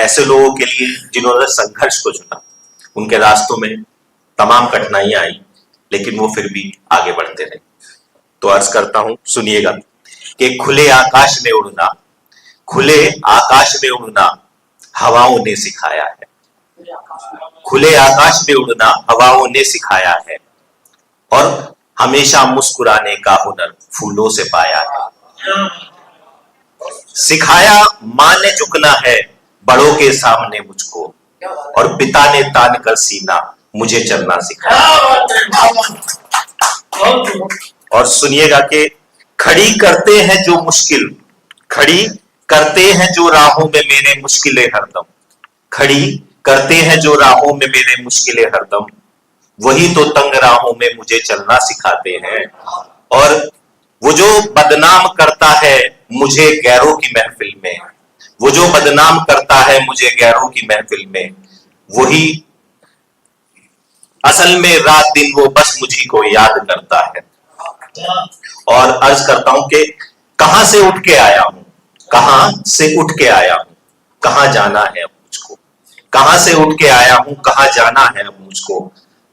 ऐसे लोगों के लिए जिन्होंने संघर्ष को चुना, उनके रास्तों में तमाम कठिनाइयां आई, लेकिन वो फिर भी आगे बढ़ते रहे। तो अर्ज करता हूं, सुनिएगा कि खुले आकाश में उड़ना, खुले आकाश में उड़ना हवाओं ने सिखाया है। खुले आकाश में उड़ना हवाओं ने सिखाया है, और हमेशा मुस्कुराने का हुनर फूलों से पाया है। सिखाया मां ने झुकना है बड़ों के सामने मुझको, और पिता ने तान कर सीना मुझे चलना सिखाया। और सुनिएगा कि खड़ी करते हैं जो मुश्किल, खड़ी करते हैं जो राहों में मेरे मुश्किलें हरदम, खड़ी करते हैं जो राहों में मेरे मुश्किलें हरदम, वही तो तंग राहों में मुझे चलना सिखाते हैं। और वो जो बदनाम करता है मुझे गैरों की महफिल में, वो जो बदनाम करता है मुझे गैरों की महफिल में, वही असल में रात दिन वो बस मुझी को याद करता है। और अर्ज करता हूं कि कहां से उठ के आया हूं, कहां से उठ के आया हूं, कहां जाना है अब मुझको, कहां से उठ के आया हूं, कहां जाना है अब मुझको।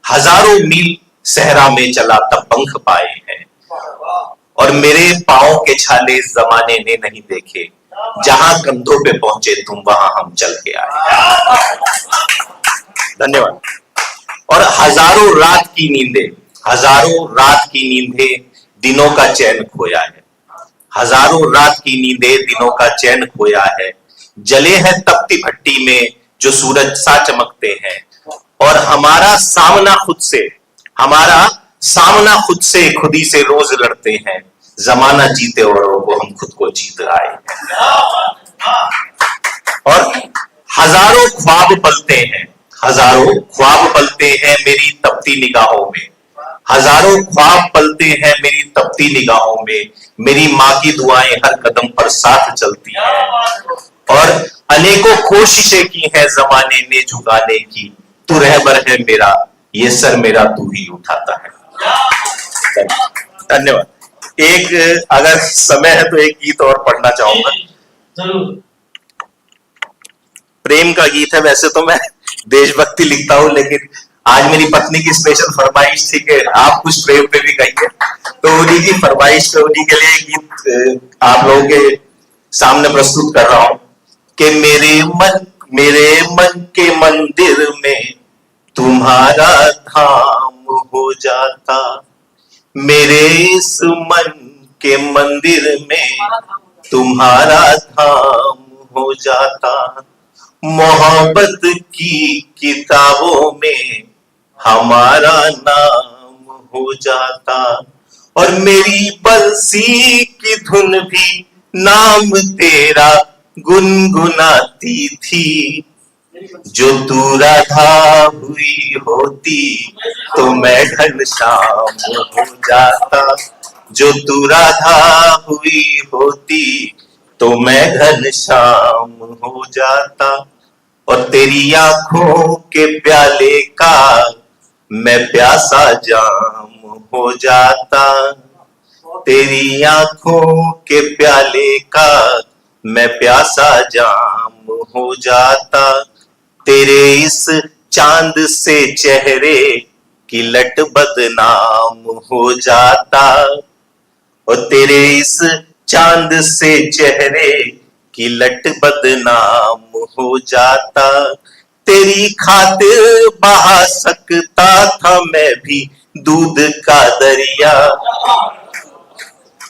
हजारों मील सहरा में चला तब पंख पाए हैं, और मेरे पांव के छाले जमाने ने नहीं देखे, जहां कंधों पे पहुंचे तुम वहां हम चल के आए। धन्यवाद। और हजारों रात की नींदें, हजारों रात की नींदें दिनों का चैन खोया है, हजारों रात की नींदें दिनों का चैन खोया है। जले हैं तपती भट्टी में जो सूरज सा चमकते हैं, और हमारा सामना खुद से, हमारा सामना खुद से खुद ही से रोज लड़ते हैं। जमाना जीते औरों को हम खुद को जीत आए हैं। और हजारों ख्वाब पलते हैं, हजारों ख्वाब पलते हैं मेरी तपती निगाहों में, हजारों ख्वाब पलते हैं मेरी तपती निगाहों में। मेरी माँ की दुआएं हर कदम पर साथ चलती हैं, और अनेकों कोशिशें की हैं जमाने ने झुकाने की। तू रहबर है मेरा, ये सर मेरा तू ही उठाता है। धन्यवाद। एक अगर समय है तो एक गीत और पढ़ना चाहूंगा। प्रेम का गीत है। वैसे तो मैं देशभक्ति लिखता हूं, लेकिन आज मेरी पत्नी की स्पेशल फरमाइश थी कि आप कुछ प्रेम पे भी कहिए, तो उन्हीं की फरमाइश पे उन्हीं के लिए गीत आप लोगों के सामने प्रस्तुत कर रहा हूं कि मेरे मन के मंदिर में तुम्हारा धाम हो जाता, मेरे इस मन के मंदिर में तुम्हारा धाम हो जाता। मोहब्बत की किताबों में हमारा नाम हो जाता, और मेरी बंसी की धुन भी नाम तेरा गुनगुनाती थी। जो तू राधा हुई होती तो मैं घनश्याम हो जाता, जो तू राधा हुई होती तो मैं घनश्याम हो जाता। और तेरी आंखों के प्याले का मैं प्यासा जाम हो जाता, तेरी आंखों के प्याले का मैं प्यासा जाम हो जाता। तेरे इस चांद से चेहरे की लट बदनाम हो जाता, और तेरे इस चांद से चेहरे की लट बदनाम हो जाता। तेरी खातिर बहा सकता था मैं भी दूध का दरिया,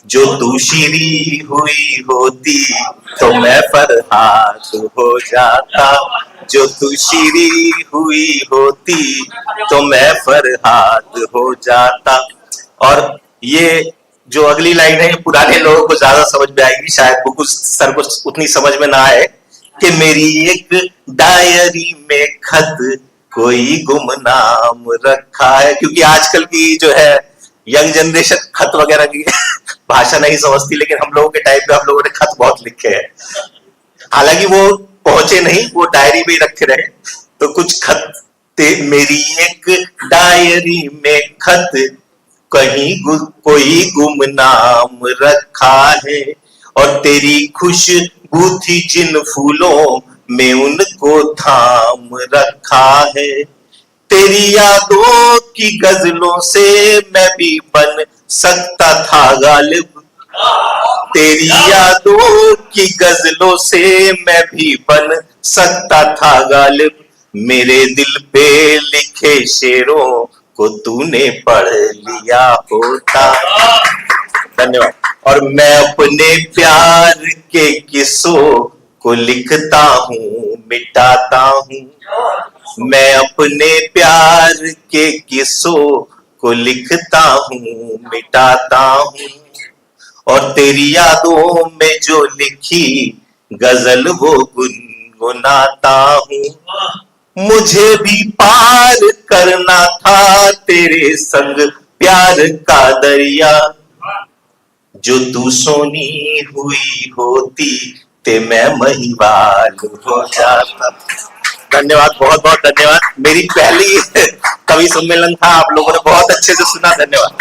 जो तू शीरी हुई होती तो मैं फरहाद हो जाता, जो तू शीरी हुई होती तो मैं फरहाद हो जाता। और ये जो अगली लाइन है पुराने लोगों को ज्यादा समझ में आएगी, शायद वो कुछ सर को उतनी समझ में ना आए कि मेरी एक डायरी में खत कोई गुमनाम रखा है। क्योंकि आजकल की जो है यंग जनरेशन खत वगैरह की भाषा नहीं समझती, लेकिन हम लोगों के टाइम पे हम लोगों ने खत बहुत लिखे हैं। हालांकि वो पहुंचे नहीं, वो डायरी में रखे रहे। तो कुछ खत मेरी एक डायरी में खत कहीं कोई गुमनाम रखा है, और तेरी खुशबू थी जिन फूलों में उनको थाम रखा है। तेरी यादों की गजलों से मैं भी बन सकता था गालिब, तेरी यादों की गजलों से मैं भी बन सकता था गालिब, मेरे दिल पे लिखे शेरों को तूने पढ़ लिया होता। धन्यवाद। और मैं अपने प्यार के किस्सों को लिखता हूँ, मिटाता हूँ, मैं अपने प्यार के किस्सों को लिखता हूँ, मिटाता हूँ, और तेरी यादों में जो लिखी गजल वो गुनगुनाता हूँ। मुझे भी पार करना था तेरे संग प्यार का दरिया, जो तू सोनी हुई होती ते मैं महिवाल हो जाता। धन्यवाद, बहुत बहुत धन्यवाद। मेरी पहली कवि सम्मेलन था, आप लोगों ने बहुत अच्छे से सुना, धन्यवाद।